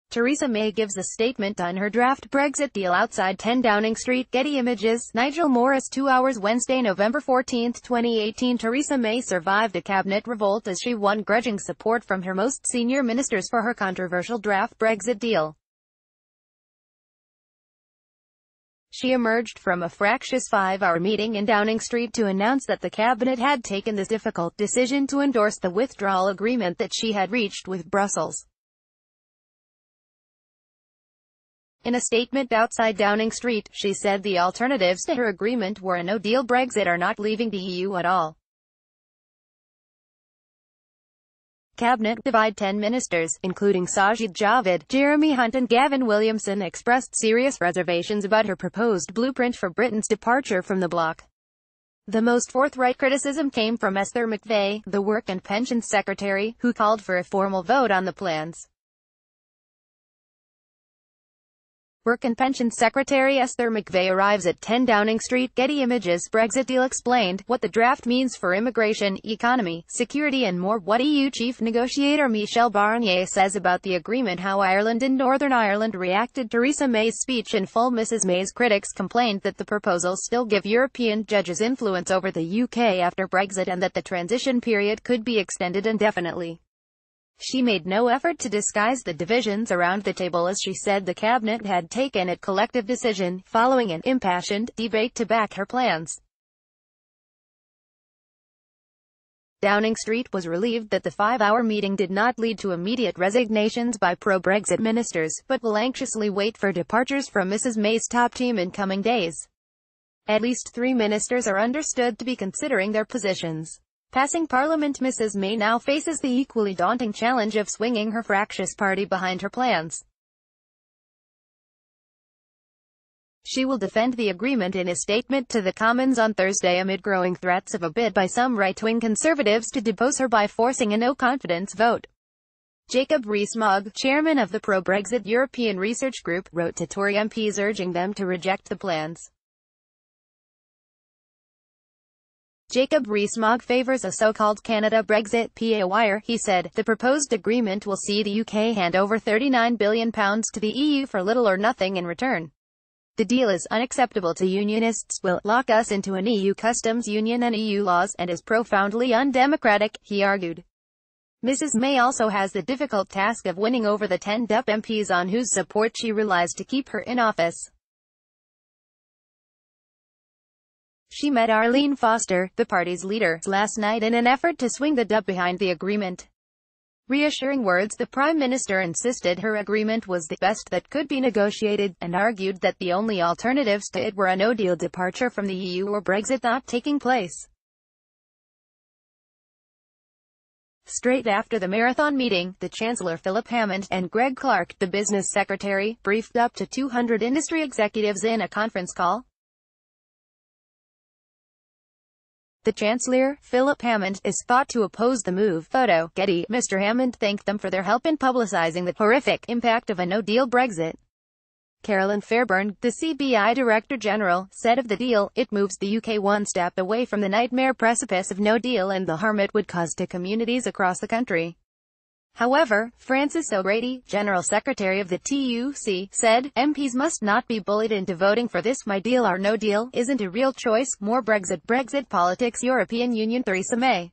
Theresa May gives a statement on her draft Brexit deal outside 10 Downing Street. Getty Images. Nigel Morris. 2 hours Wednesday, November 14, 2018. Theresa May survived a cabinet revolt as she won grudging support from her most senior ministers for her controversial draft Brexit deal. She emerged from a fractious 5-hour meeting in Downing Street to announce that the cabinet had taken the difficult decision to endorse the withdrawal agreement that she had reached with Brussels. In a statement outside Downing Street, she said the alternatives to her agreement were a no-deal Brexit or not leaving the EU at all. Cabinet divide. 10 ministers, including Sajid Javid, Jeremy Hunt and Gavin Williamson, expressed serious reservations about her proposed blueprint for Britain's departure from the bloc. The most forthright criticism came from Esther McVey, the Work and Pensions Secretary, who called for a formal vote on the plans. Work and Pensions Secretary Esther McVey arrives at 10 Downing Street. Getty Images. Brexit deal explained, what the draft means for immigration, economy, security and more. What EU Chief Negotiator Michel Barnier says about the agreement. How Ireland and Northern Ireland reacted. Theresa May's speech in full. Mrs May's critics complained that the proposals still give European judges influence over the UK after Brexit and that the transition period could be extended indefinitely. She made no effort to disguise the divisions around the table as she said the cabinet had taken a collective decision, following an impassioned debate to back her plans. Downing Street was relieved that the 5-hour meeting did not lead to immediate resignations by pro-Brexit ministers, but will anxiously wait for departures from Mrs May's top team in coming days. At least 3 ministers are understood to be considering their positions. Passing Parliament. Mrs May now faces the equally daunting challenge of swinging her fractious party behind her plans. She will defend the agreement in a statement to the Commons on Thursday amid growing threats of a bid by some right-wing Conservatives to depose her by forcing a no-confidence vote. Jacob Rees-Mogg, chairman of the pro-Brexit European Research Group, wrote to Tory MPs urging them to reject the plans. Jacob Rees-Mogg favours a so-called Canada Brexit PA wire. He said, the proposed agreement will see the UK hand over £39 billion to the EU for little or nothing in return. The deal is unacceptable to unionists, will lock us into an EU customs union and EU laws, and is profoundly undemocratic, he argued. Mrs May also has the difficult task of winning over the 10 DUP MPs on whose support she relies to keep her in office. She met Arlene Foster, the party's leader, last night in an effort to swing the DUP behind the agreement. Reassuring words. The Prime Minister insisted her agreement was the best that could be negotiated, and argued that the only alternatives to it were a no-deal departure from the EU or Brexit not taking place. Straight after the marathon meeting, the Chancellor Philip Hammond, and Greg Clark, the Business Secretary, briefed up to 200 industry executives in a conference call. The Chancellor, Philip Hammond, is thought to oppose the move. Photo, Getty. Mr Hammond thanked them for their help in publicising the horrific impact of a no-deal Brexit. Carolyn Fairburn, the CBI Director General, said of the deal, it moves the UK one step away from the nightmare precipice of no deal and the harm it would cause to communities across the country. However, Francis O'Grady, General Secretary of the TUC, said, MPs must not be bullied into voting for this. My deal or no deal isn't a real choice. More Brexit. Brexit politics. European Union. Theresa May